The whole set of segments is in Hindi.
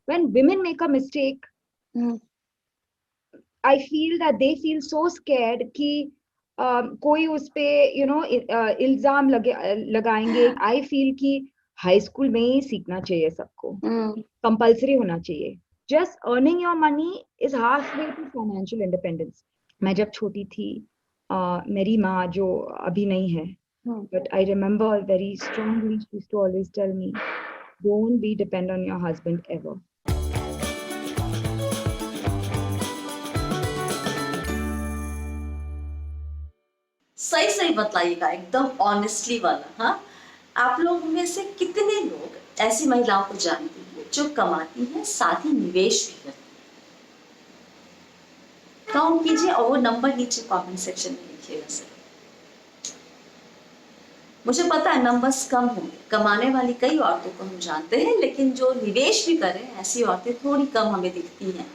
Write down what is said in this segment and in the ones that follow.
when women make a mistake, I feel that they feel so scared कि कोई उस पे इल्जाम लगाएंगे. I feel कि हाई स्कूल में ही सीखना चाहिए सबको, कंपल्सरी होना चाहिए. Just earning your money is halfway to financial independence. मैं जब छोटी थी, मेरी माँ जो अभी नहीं है, but I remember very strongly, she used to always tell me, don't be dependent on your husband ever. सही सही बताइएगा, एकदम ऑनेस्टली वाला. हाँ, आप लोग में से कितने लोग ऐसी महिलाओं को जानती हैं जो कमाती हैं साथ ही निवेश भी करती हैं? काउंट कीजिए और वो नंबर नीचे कमेंट सेक्शन में लिखिएगा सर. मुझे पता है नंबर्स कम होंगे, कमाने वाली कई औरतों को हम जानते हैं, लेकिन जो निवेश भी करें ऐसी औरतें थोड़ी कम हमें दिखती हैं.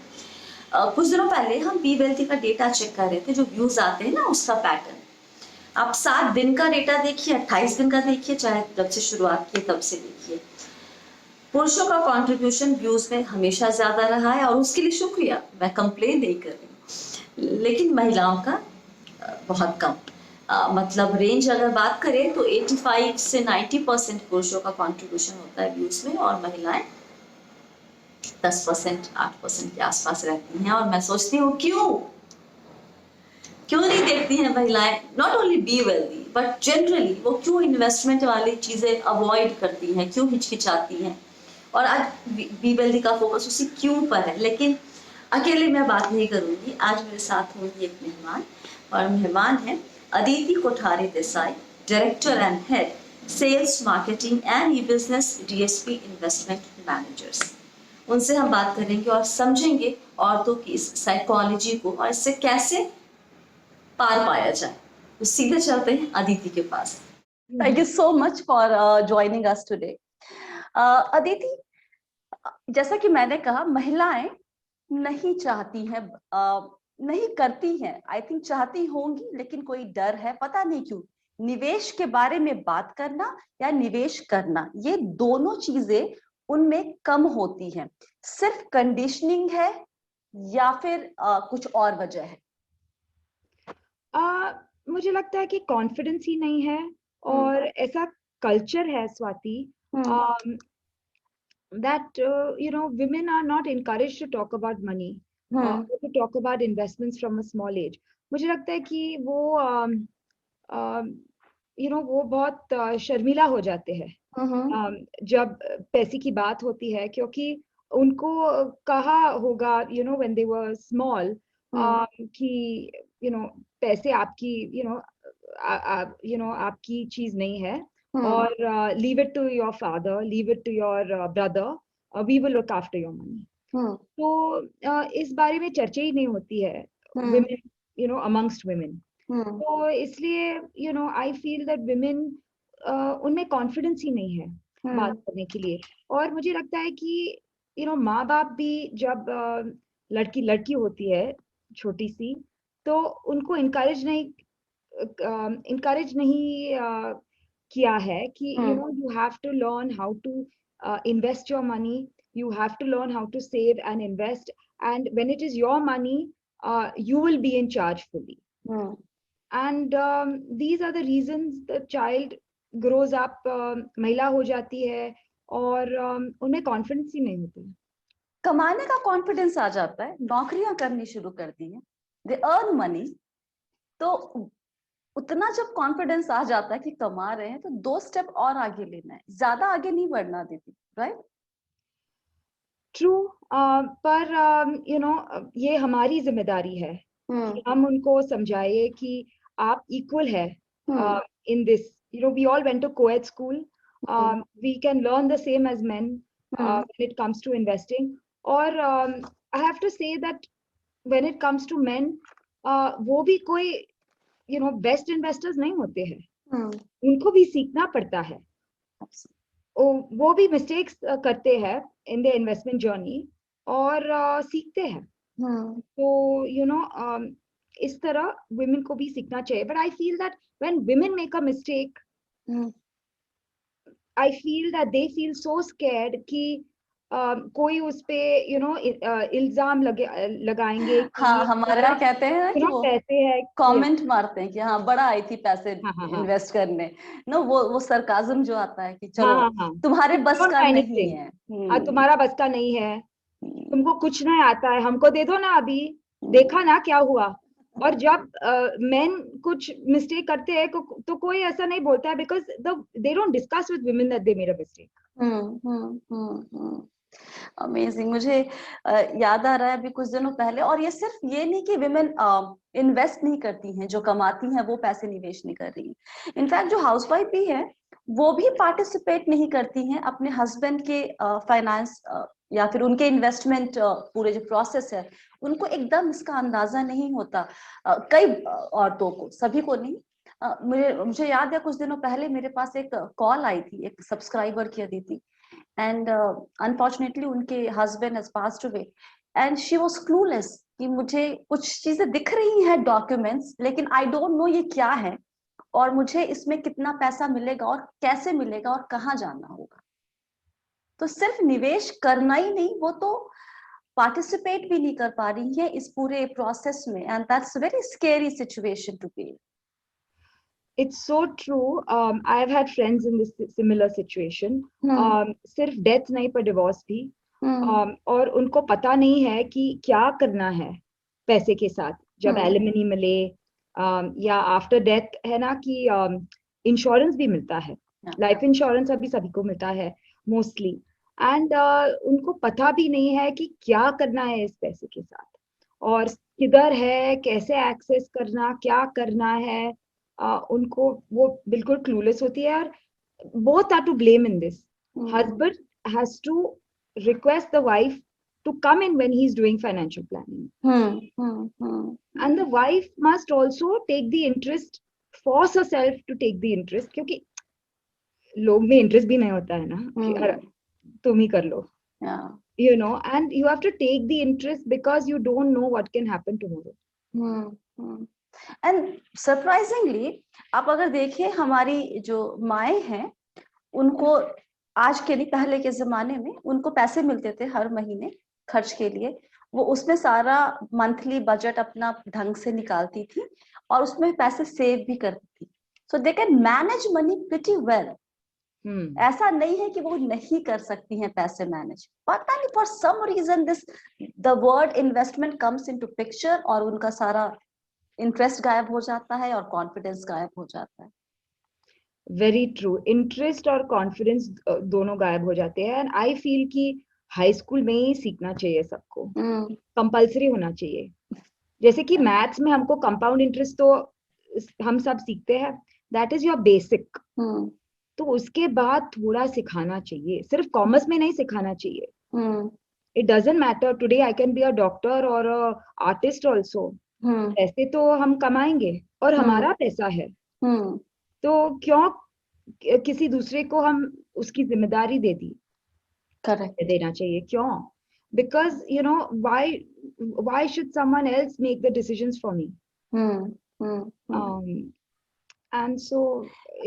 कुछ दिनों पहले हम बी वेल्थी का डेटा चेक कर रहे थे, जो व्यूज आते हैं ना उसका पैटर्न. आप 7 दिन का डेटा देखिए, 28 दिन का देखिए, चाहे जब से शुरुआत की तब से देखिए. पुरुषों का कंट्रीब्यूशन व्यूज में हमेशा ज्यादा रहा है और उसके लिए शुक्रिया, मैं कंप्लेन नहीं कर रही हूँ. लेकिन महिलाओं का बहुत कम. मतलब रेंज अगर बात करें तो 85 से 90% पुरुषों का कंट्रीब्यूशन होता है व्यूज में, और महिलाएं 10%, 8% के आसपास रहती हैं. और मैं सोचती हूँ क्यों नहीं देखती हैं महिलाएं, not only be wealthy but generally वो क्यों इन्वेस्टमेंट वाली चीजें अवॉइड करती हैं, क्यों हिचकिचाती हैं. और आज बी वेल्दी का फोकस उसी क्यों पर है. लेकिन अकेले मैं बात नहीं करूंगी, आज मेरे साथ होंगी एक मेहमान, और मेहमान है Aditi Kothari Desai, director and head sales marketing and e business DSP investment managers. उनसे हम बात करेंगे और समझेंगे औरतों की इस साइकोलॉजी को और इससे कैसे पार पाया जाए. तो सीधे चलते हैं अदिति के पास. Thank you so much for joining us today. Aditi, जैसा कि मैंने कहा, महिलाएं नहीं चाहती हैं, नहीं करती हैं. आई थिंक चाहती होंगी लेकिन कोई डर है, पता नहीं क्यों. निवेश के बारे में बात करना या निवेश करना, ये दोनों चीजें उनमें कम होती हैं. सिर्फ कंडीशनिंग है या फिर कुछ और वजह है? मुझे लगता है कि कॉन्फिडेंस ही नहीं है, और ऐसा कल्चर है Swati, that women are not encouraged to talk about money, to talk about investments from a small age. मुझे लगता है कि वो वो बहुत शर्मिला हो जाते हैं जब पैसे की बात होती है, क्योंकि उनको कहा होगा when they were small कि पैसे आपकी आपकी चीज नहीं है, और leave it to your father, leave it to your brother, we will look after your money. तो इस बारे में चर्चा ही नहीं होती है women, amongst women. तो इसलिए I feel that women उनमें कॉन्फिडेंस ही नहीं है बात करने के लिए. और मुझे लगता है कि माँ बाप भी जब लड़की होती है छोटी सी, तो उनको इनकरेज नहीं किया है कि you have to learn how to invest your money, you have to learn how to save and invest, and when it is your money, you will be in charge fully. And these are the reasons the child grows up, महिला हो जाती है, और उन्हें कॉन्फिडेंस ही नहीं होता है. कमाने का कॉन्फिडेंस आ जाता है, नौकरियां करनी शुरू कर दी हैं, दे अर्न मनी, तो उतना जब कॉन्फिडेंस आ जाता है कि कमा रहे हैं, तो 2 स्टेप और आगे लेना है, ज्यादा आगे नहीं बढ़ना देती. राइट? ट्रू. पर ये हमारी जिम्मेदारी है कि हम उनको समझाए कि आप इक्वल है in this. We all went to co-ed school. We can learn the same as men when it comes to investing. Or I have to say that when it comes to men, वो भी कोई बेस्ट इन्वेस्टर्स नहीं होते हैं. उनको भी सीखना पड़ता है. वो भी मिस्टेक्स करते हैं इन द इन्वेस्टमेंट जर्नी, और सीखते हैं. तो इस तरह women को भी सीखना चाहिए. But I feel that when women make a mistake, I feel that they feel so scared कि कोई उस पे इल्जाम लगाएंगे कि हाँ, हमारे यहाँ कहते हैं ना कि वो पैसे है कमेंट मारते हैं कि हाँ बड़ा आई थी पैसे हाँ हाँ हाँ इन्वेस्ट करने। नो, वो सरकाजम जो आता है कि चलो हाँ हाँ तुम्हारे बस का नहीं है। तुम्हारा बस का नहीं है, तुमको कुछ नहीं आता है, हमको दे दो ना, अभी देखा ना क्या हुआ। और जब मेन कुछ मिस्टेक करते हैं तो कोई ऐसा नहीं बोलता है, because they don't discuss with women that they made a mistake. Amazing. मुझे याद आ रहा है अभी कुछ दिनों पहले, और ये सिर्फ ये नहीं कि विमेन इन्वेस्ट नहीं करती हैं, जो कमाती हैं वो पैसे निवेश नहीं कर रही। इनफैक्ट जो हाउसवाइफ भी है वो भी पार्टिसिपेट नहीं करती हैं अपने हस्बैंड के फाइनेंस या फिर उनके इन्वेस्टमेंट पूरे जो प्रोसेस है उनको एकदम इसका अंदाजा नहीं होता। कई औरतों को, सभी को नहीं। मुझे याद है कुछ दिनों पहले मेरे पास एक कॉल आई थी एक सब्सक्राइबर की, अदिति, and unfortunately उनके husband has passed away and she was clueless कि मुझे कुछ चीजें दिख रही हैं डॉक्यूमेंट्स, लेकिन आई डोंट नो ये क्या है और मुझे इसमें कितना पैसा मिलेगा और कैसे मिलेगा और कहाँ जाना होगा। तो सिर्फ निवेश करना ही नहीं, वो तो पार्टिसिपेट भी नहीं कर पा रही है इस पूरे प्रोसेस में, and that's very scary situation to be. It's so true. I've had friends in this similar situation. सिर्फ डेथ नहीं पर डिवोर्स भी। और उनको पता नहीं है कि क्या करना है पैसे के साथ जब एलिमनी मिले, या आफ्टर डेथ है ना कि इंश्योरेंस भी मिलता है, लाइफ इंश्योरेंस अभी सभी को मिलता है मोस्टली। एंड उनको पता भी नहीं है कि क्या करना है इस पैसे के साथ, और किधर है, कैसे एक्सेस करना, क्या करना है। उनको वो बिल्कुल क्लूलेस होती है। और both are to blame in this. Husband has to request the wife to come in when he's doing financial planning. And the wife must also take the interest, force herself to take the interest, क्योंकि लोग में इंटरेस्ट भी नहीं होता है ना कि तुम ही कर लो, you know, and you have to take the interest because you don't know what can happen tomorrow. And surprisingly आप अगर देखिए हमारी जो माएँ हैं उनको आज के नहीं, पहले के जमाने में उनको पैसे मिलते थे हर महीने खर्च के लिए, वो उसमें सारा मंथली बजट अपना ढंग से निकालती थी और उसमें पैसे सेव भी करती थी, so they can manage money pretty well. ऐसा नहीं है कि वो नहीं कर सकती हैं पैसे मैनेज, पता नहीं for some reason this the word investment comes into picture और उनका सारा इंटरेस्ट गायब हो जाता है और कॉन्फिडेंस गायब हो जाता है। वेरी ट्रू, इंटरेस्ट और कॉन्फिडेंस दोनों गायब हो जाते हैं। एंड आई फील कि हाई स्कूल में ही सीखना चाहिए सबको, कंपल्सरी होना चाहिए। जैसे कि मैथ्स में हमको कंपाउंड इंटरेस्ट तो हम सब सीखते हैं, दैट इज योर बेसिक। तो उसके बाद थोड़ा सिखाना चाहिए, सिर्फ कॉमर्स में नहीं सिखाना चाहिए। It doesn't matter, today I can be a doctor और आर्टिस्ट ऑल्सो। पैसे तो हम कमाएंगे और हमारा पैसा है, तो क्यों किसी दूसरे को हम उसकी जिम्मेदारी दे देना चाहिए, क्यों? Because you know why should someone else make the decisions for me? And so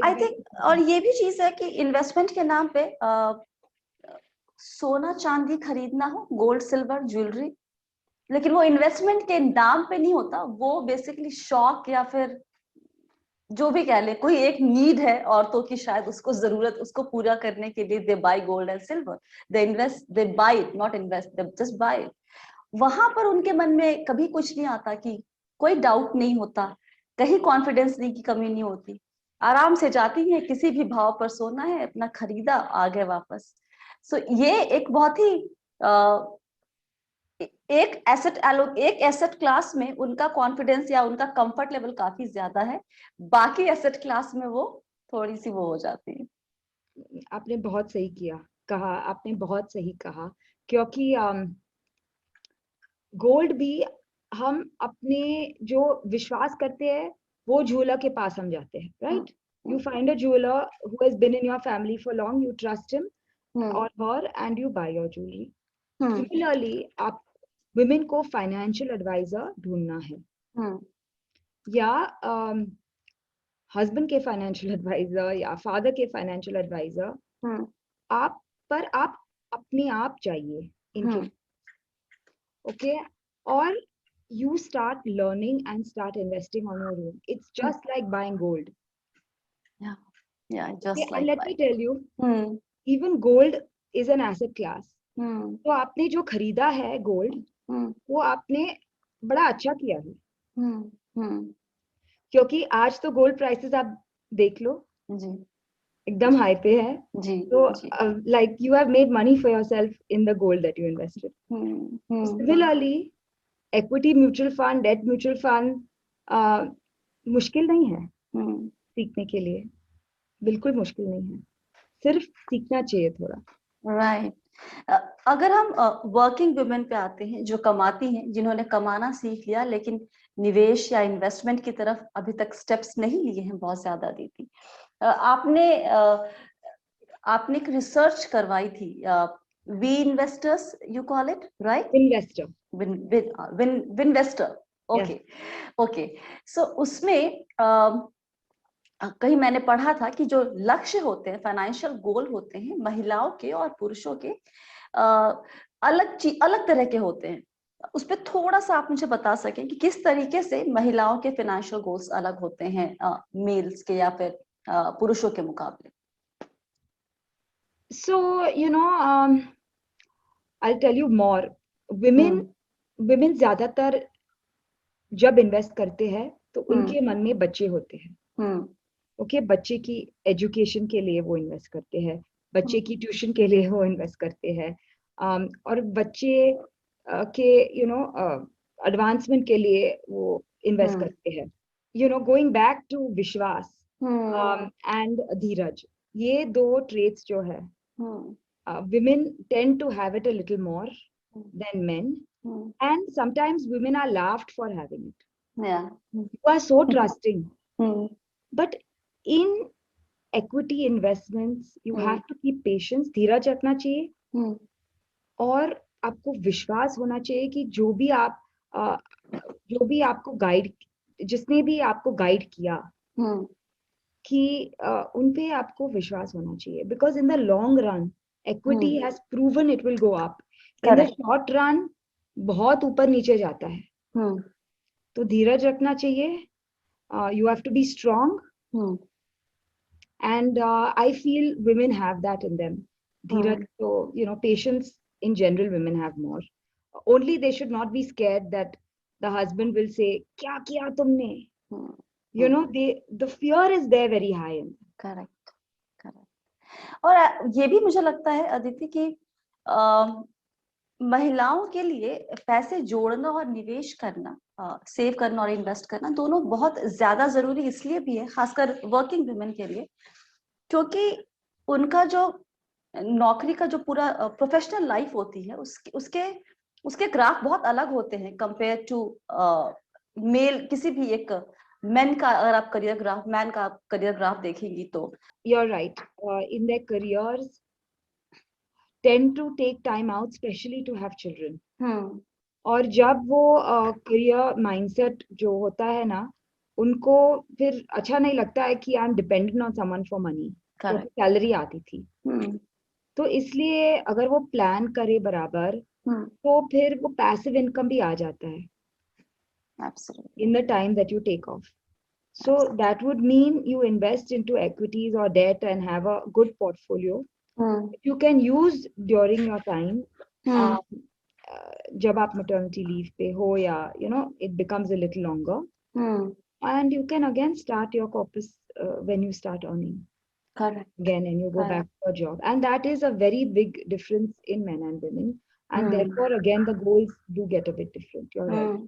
I think, और ये भी चीज है कि इन्वेस्टमेंट के नाम पे सोना चांदी खरीदना हो, गोल्ड सिल्वर ज्वेलरी, लेकिन वो इन्वेस्टमेंट के नाम पे नहीं होता, वो बेसिकली शौक या फिर जो भी कह ले, कोई एक नीड है औरतों की, शायद उसको जरूरत, उसको पूरा करने के लिए they buy gold and silver, they invest, they buy it, not invest, they just buy it. वहां पर उनके मन में कभी कुछ नहीं आता कि कोई डाउट नहीं होता, कहीं कॉन्फिडेंस नहीं की कमी नहीं होती, आराम से जाती है, किसी भी भाव पर सोना है, अपना खरीदा, आ गए वापस। सो ये एक बहुत ही एक एसेट क्लास में उनका कॉन्फिडेंस या उनका कंफर्ट लेवल काफी ज्यादा है, बाकी एसेट क्लास में वो थोड़ी सी वो हो जाती है। आपने बहुत सही कहा, आपने बहुत सही कहा, क्योंकि गोल्ड भी हम अपने जो विश्वास करते हैं वो ज्वेलर के पास हम जाते हैं, right? You find a jeweller who has been in your family for long, you trust him और her and you buy your jewellery. Similarly आप विमेन को फाइनेंशियल एडवाइजर ढूंढना है, या हस्बैंड के फाइनेंशियल एडवाइजर या फादर के फाइनेंशियल एडवाइजर, आप अपने आप चाहिए इनके, okay, or you start learning and start investing on your own. It's just like buying gold. Yeah, Okay, just and like let buying. me tell you, even gold is an asset class. तो आपने जो खरीदा है गोल्ड, वो आपने बड़ा अच्छा किया है, क्योंकि आज तो गोल्ड प्राइसेस आप देख लो जी, एकदम हाई पे है. जी, तो जी. like you have made money for yourself in the gold that you invested. Similarly, equity mutual fund, debt mutual fund, मुश्किल नहीं है सीखने के लिए, बिल्कुल मुश्किल नहीं है, सिर्फ सीखना चाहिए थोड़ा. राइट. अगर हम वर्किंग वुमेन पे आते हैं जो कमाती हैं, जिन्होंने कमाना सीख लिया लेकिन निवेश या इन्वेस्टमेंट की तरफ अभी तक स्टेप्स नहीं लिए हैं बहुत ज्यादा, दीदी, आपने एक रिसर्च करवाई थी, we investors you call it, right? Investor. Winvestor. Okay, okay. So उसमें कहीं मैंने पढ़ा था कि जो लक्ष्य होते हैं, फाइनेंशियल गोल होते हैं, महिलाओं के और पुरुषों के अलग तरह के होते हैं. उस पर थोड़ा सा आप मुझे बता सकें कि किस तरीके से महिलाओं के फाइनेंशियल गोल्स अलग होते हैं मेल्स के या फिर पुरुषों के मुकाबले? So, you know, I'll tell you more. Women ज्यादातर जब इन्वेस्ट करते हैं तो उनके मन में बच्चे होते हैं. ओके, बच्चे की एजुकेशन के लिए वो इन्वेस्ट करते हैं, बच्चे की ट्यूशन के लिए वो इन्वेस्ट करते हैं, और बच्चे के एडवांसमेंट के लिए वो इन्वेस्ट करते हैं. गोइंग बैक टू विश्वास एंड धीरज, ये दो ट्रेट्स जो है, women tend to have it a little more than men, and sometimes women are laughed for having it. You are so trusting, but in equity investments you have to keep patience, धीरज रखना चाहिए, और आपको विश्वास होना चाहिए कि जो भी आपको गाइड, जिसने भी आपको गाइड किया, कि उन पे आपको विश्वास होना चाहिए, because in the long run equity has proven it will go up. In the short run बहुत ऊपर नीचे जाता है, तो धीरज रखना चाहिए. You have to be strong, and I feel women have that in them. Dheeraj, so patience in general women have more. Only they should not be scared that the husband will say kya kiya tumne. The fear is there very high in. Correct. और ये भी मुझे लगता है अदिति कि महिलाओं के लिए पैसे जोड़ना और निवेश करना, सेव करना और इन्वेस्ट करना, दोनों बहुत ज्यादा जरूरी इसलिए भी है, खासकर वर्किंग वुमेन के लिए, क्योंकि उनका जो नौकरी का जो पूरा प्रोफेशनल लाइफ होती है, उसके ग्राफ बहुत अलग होते हैं कंपेयर टू मेल. किसी भी एक मैन का अगर आप करियर ग्राफ, मैन का आप करियर ग्राफ देखेंगी तो you're right, in their careers tend to take time out, especially to have children. और जब वो करियर माइंडसेट जो होता है ना, उनको फिर अच्छा नहीं लगता है कि I am dependent on someone for money, क्योंकि सैलरी आती थी. तो इसलिए अगर वो प्लान करे बराबर, तो फिर वो पैसिव इनकम भी आ जाता है in the time that you take off. So that would mean you invest into equities or debt and have a good portfolio. You can use during your time, जब आप maternity leave पे हो, या it becomes a little longer, and you can again start your corpus when you start earning. Correct. Again, and you go back to your job, and that is a very big difference in men and women, and therefore again the goals do get a bit different. You're right.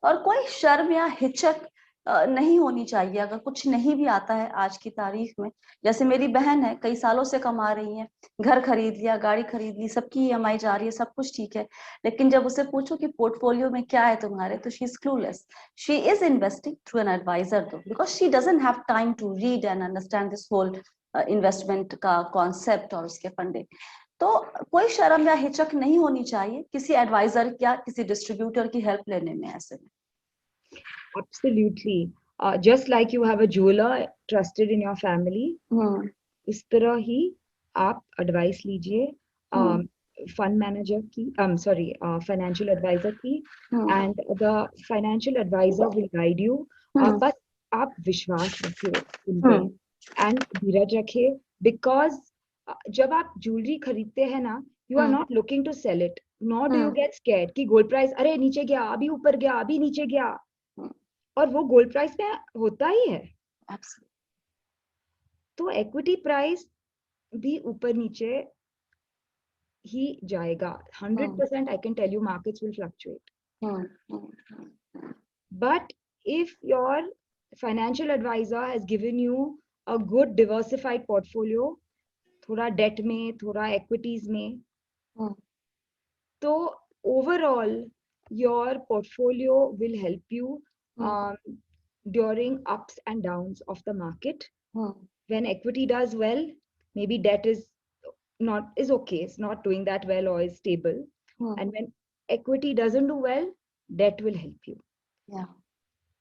और कोई शर्म या हिचक नहीं होनी चाहिए अगर कुछ नहीं भी आता है आज की तारीख में. जैसे मेरी बहन है, कई सालों से कमा रही है, घर खरीद लिया, गाड़ी खरीद ली, सबकी EMI जा रही है, सब कुछ ठीक है, लेकिन जब उसे पूछो कि पोर्टफोलियो में क्या है तुम्हारे, तो she is clueless. She is investing through an adviser though, because she doesn't have time to read and understand this whole investment का कॉन्सेप्ट और उसके फंडिंग. तो कोई शर्म या हिचक नहीं होनी चाहिए किसी एडवाइजर या किसी डिस्ट्रीब्यूटर की हेल्प लेने में. ऐसे में Absolutely. Just like you have a jeweler trusted in your family, इस तरह ही आप एडवाइस लीजिए. fund manager की, financial advisor की, and the financial advisor will guide you. बस आप विश्वास रखिए उन पे and धीरज रखिए, because जब आप ज्वेलरी खरीदते हैं ना, you are not looking to sell it, nor do you get scared कि गोल्ड प्राइस अरे नीचे गया, अभी ऊपर गया, अभी नीचे गया, और वो गोल्ड प्राइस में होता ही है. तो इक्विटी प्राइस भी ऊपर नीचे ही जाएगा. 100% I can tell you markets will fluctuate. But if your financial advisor has given you a good diversified portfolio, थोड़ा debt में, थोड़ा equities में, तो overall your portfolio will help you during ups and downs of the market. When equity does well, maybe debt is okay, it's not doing that well or is stable. And when equity doesn't do well, debt will help you. Yeah.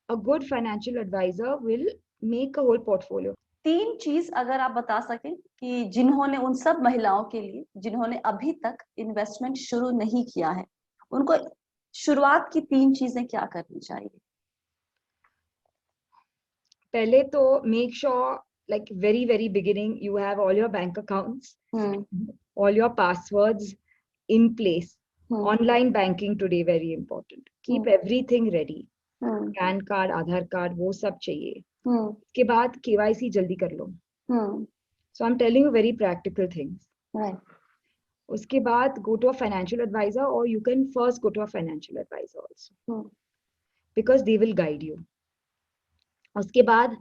A good financial advisor will make a whole portfolio. 3 चीज अगर आप बता सकें कि जिन्होंने, उन सब महिलाओं के लिए जिन्होंने अभी तक इन्वेस्टमेंट शुरू नहीं किया है, उनको शुरुआत की 3 चीजें क्या करनी चाहिए? पहले तो make sure, like very beginning, you have all your bank accounts, all your passwords in place. Online banking today very important. Keep everything ready. PAN card, Aadhaar card, वो सब चाहिए. उसके बाद KYC जल्दी कर लो. So I'm telling you very practical things. Right. उसके बाद go to a financial advisor, or you can first go to a financial advisor also, because they will guide you. उसके बाद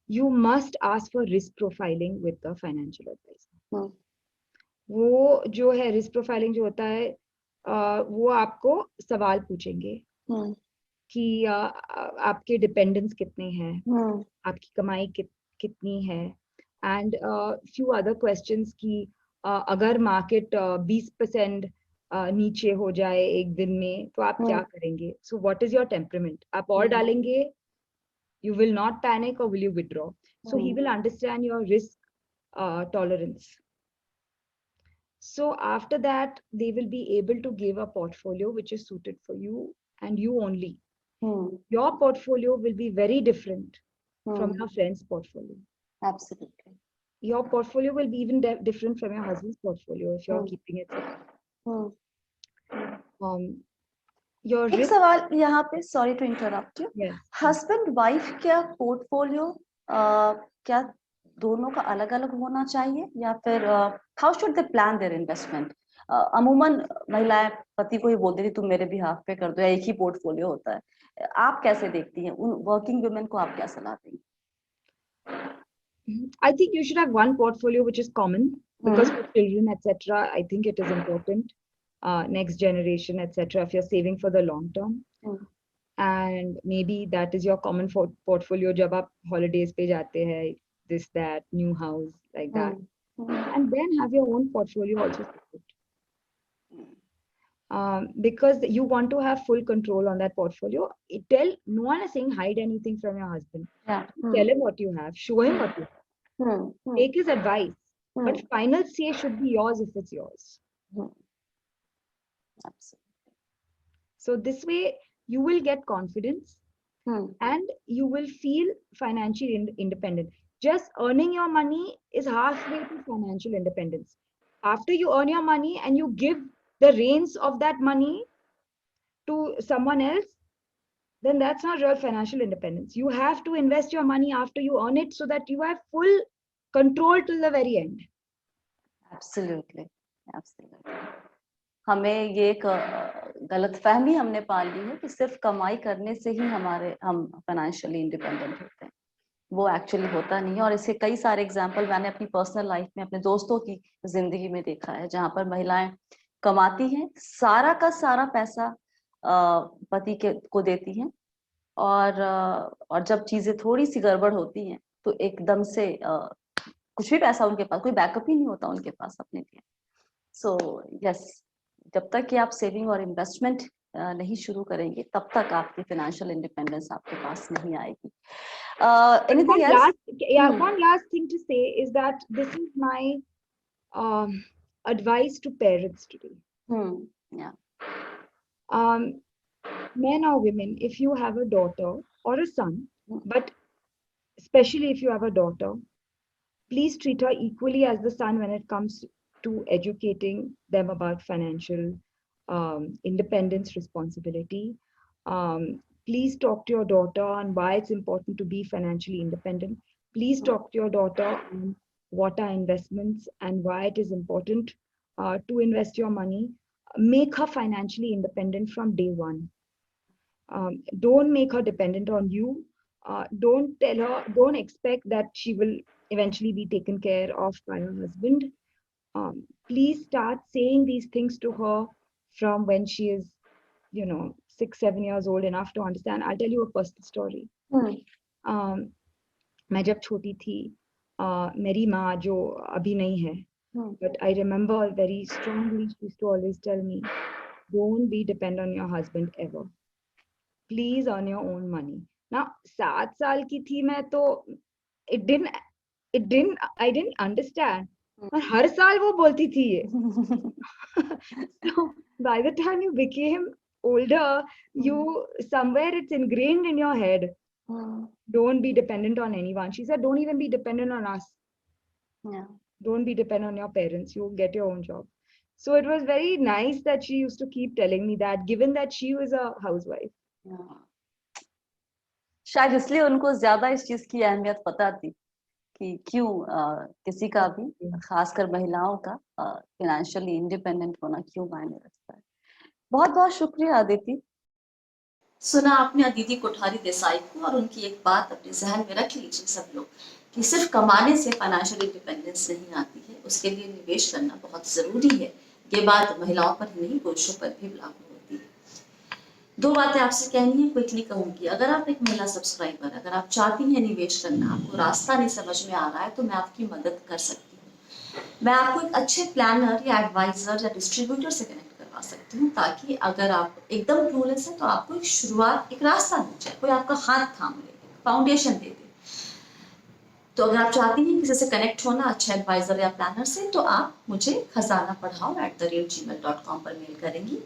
you must ask for risk profiling with the financial advisor. वो जो है risk profiling जो होता है, वो आपको सवाल पूछेंगे कि आपके डिपेंडेंस कितने हैं, आपकी कमाई कितनी है, एंड few other questions कि अगर मार्केट 20% नीचे हो जाए एक दिन में तो आप क्या करेंगे. So what is your temperament? आप और डालेंगे, you will not panic, or will you withdraw? So he will understand your risk tolerance. So after that, they will be able to give a portfolio which is suited for you and you only. Your portfolio will be very different from your friend's portfolio. Absolutely. Your portfolio will be even different from your husband's portfolio if you're keeping it separate. Your एक सवाल यहाँ पे, sorry to interrupt you. Yes. Husband wife क्या portfolio क्या दोनों का अलग-अलग होना चाहिए, या फिर how should they plan their investment? अमूमन महिलाएं पति को ही बोल देती तुम मेरे बिहाफ पे कर दो, या एक ही पोर्टफोलियो होता है. आप कैसे देखती हैं, उन वर्किंग वुमेन को आप क्या सलाह देंगी? I think you should have one portfolio which is common, because for children, etc., I think it is important. Next generation, etc., if you're saving for the long term. And maybe that is your common portfolio. जब आप holidays पे जाते हैं, this, that, new house, like that. And then have your own portfolio also. Because you want to have full control on that portfolio. No one is saying hide anything from your husband. Yeah. Tell him what you have, show him what you have. Take his advice, but final say should be yours if it's yours. Absolutely. So this way you will get confidence and you will feel financially independent. Just earning your money is halfway to financial independence. After you earn your money and you give the reins of that money to someone else, then that's not real financial independence. You have to invest your money after you earn it so that you have full control till the very end. Absolutely. Absolutely. हमें ये एक गलतफहमी हमने पाल ली है कि सिर्फ कमाई करने से ही हम फाइनेंशियली इंडिपेंडेंट होते हैं. वो एक्चुअली होता नहीं है, और इसके कई सारे एग्जांपल मैंने अपनी पर्सनल लाइफ में, अपने दोस्तों की जिंदगी में देखा है, जहां पर महिलाएं कमाती हैं, सारा का सारा पैसा पति को देती हैं, और जब चीजें थोड़ी सी गड़बड़ होती हैं तो एकदम से कुछ भी पैसा उनके पास, कोई बैकअप ही नहीं होता उनके पास अपने लिए. सो यस, जब तक कि आप सेविंग और इन्वेस्टमेंट नहीं शुरू करेंगे तब तक आपकी फाइनेंशियल इंडिपेंडेंस आपके पास नहीं आएगी. Anything else? One last thing to say is that this is my advice to parents today. Yeah. Men or women, if you have a daughter or a son, but especially if you have a daughter, please treat her equally as the son when it comes to educating them about financial independence, responsibility. Please talk to your daughter on why it's important to be financially independent. Please talk to your daughter on what are investments and why it is important to invest your money. Make her financially independent from day one. Don't make her dependent on you. Don't tell her, don't expect that she will eventually be taken care of by her husband. Please start saying these things to her from when she is, 6-7 years old, enough to understand. I'll tell you a personal story. मैं जब छोटी थी, मेरी माँ जो अभी नहीं है, but I remember very strongly, she used to always tell me, don't be dependent on your husband ever. Please earn your own money. Now 7 साल की थी मैं, तो I didn't understand. और हर साल वो बोलती थी ये. So by the time you became older, somewhere it's ingrained in your head. Don't be dependent on anyone. She said, don't even be dependent on us. Yeah. Don't be dependent on your parents. You get your own job. So it was very nice that she used to keep telling me that, given that she was a housewife. शायद इसलिए उनको ज्यादा इस चीज की अहमियत पता थी कि क्यों किसी का भी, खासकर महिलाओं का फाइनेंशियली इंडिपेंडेंट होना क्यों मायने रखता है. बहुत बहुत शुक्रिया अदिति. सुना आपने अदिति कोठारी देसाई को, और उनकी एक बात अपने जहन में रख लीजिए सब लोग कि सिर्फ कमाने से फाइनेंशियल इंडिपेंडेंस नहीं आती है, उसके लिए निवेश करना बहुत जरूरी है. ये बात महिलाओं पर ही नहीं, पुरुषों पर भी लागू होती है. 2 बातें आपसे कहनी है, क्विकली कहूंगी. अगर आप एक महिला सब्सक्राइबर, अगर आप चाहती हैं निवेश करना, आपको रास्ता नहीं समझ में आ रहा है, तो मैं आपकी मदद कर सकती हूँ. मैं आपको एक अच्छे प्लानर या एडवाइजर या डिस्ट्रीब्यूटर से कनेक्ट करवा सकती हूँ, ताकि अगर आप एकदम क्लूलेस है तो आपको एक शुरुआत, एक रास्ता मिल जाए, कोई आपका हाथ थाम ले, फाउंडेशन दे दे. तो अगर आप चाहती हैं किसी से कनेक्ट होना, अच्छा एडवाइजर या प्लानर से, तो आप मुझे khazanapadhao@gmail.com पर मेल करेंगी.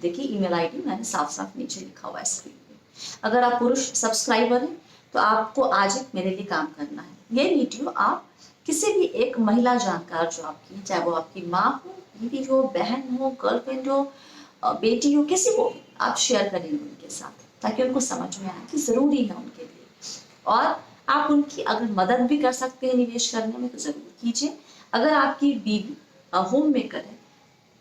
देखिए ईमेल आईडी मैंने साफ साफ नीचे लिखा हुआ है स्क्रीन पे. अगर आप पुरुष सब्सक्राइबर हैं तो आपको आज मेरे लिए काम करना है. ये वीडियो आप किसी भी एक महिला जानकार जो आपकी, चाहे वो आपकी माँ हो, बीवी हो, बहन हो, गर्लफ्रेंड हो, बेटी हो, किसी को भी आप शेयर करेंगे उनके साथ, ताकि उनको समझ में आए कि जरूरी है उनके लिए. और आप उनकी अगर मदद भी कर सकते हैं निवेश करने में तो जरूर कीजिए. अगर आपकी बीवी होम मेकर है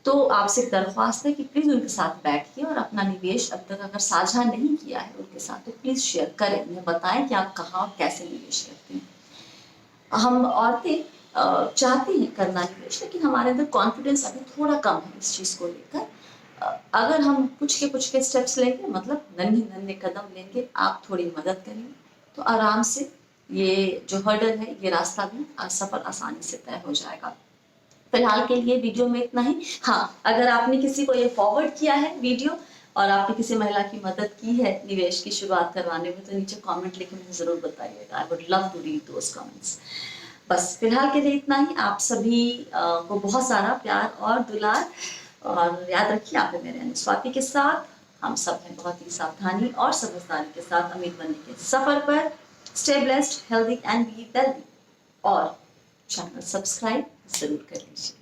तो आपसे दरख्वास्त है कि प्लीज उनके साथ बैठिए और अपना निवेश अब तक अगर साझा नहीं किया है उनके साथ तो प्लीज शेयर करें, उन्हें बताएं कि आप कहाँ और कैसे निवेश करते हैं. हम औरतें चाहती हैं करना निवेश, लेकिन हमारे अंदर कॉन्फिडेंस अभी थोड़ा कम है इस चीज को लेकर. अगर हम कुछ के स्टेप्स लेंगे, मतलब नन्हे कदम लेंगे, आप थोड़ी मदद करेंगे, तो आराम से ये जो हर्डल है, ये रास्ता भी सफल आसानी से तय हो जाएगा. फिलहाल के लिए वीडियो में इतना ही. हाँ, अगर आपने किसी को ये फॉरवर्ड किया है वीडियो और आपने किसी महिला की मदद की है निवेश की शुरुआत करवाने में, तो नीचे कमेंट लिखकर मुझे जरूर बताइएगा. I would love to read those comments. बस फिलहाल के लिए इतना ही. आप सभी को बहुत सारा प्यार और दुलार, और याद रखिए आप मेरे यानी स्वाति के साथ. हम सब हैं बहुत ही सावधानी और समझदारी के साथ अमीर बनने के सफर पर. Stay blessed, healthy and be wealthy. और चैनल सब्सक्राइब जरूर कर लीजिए.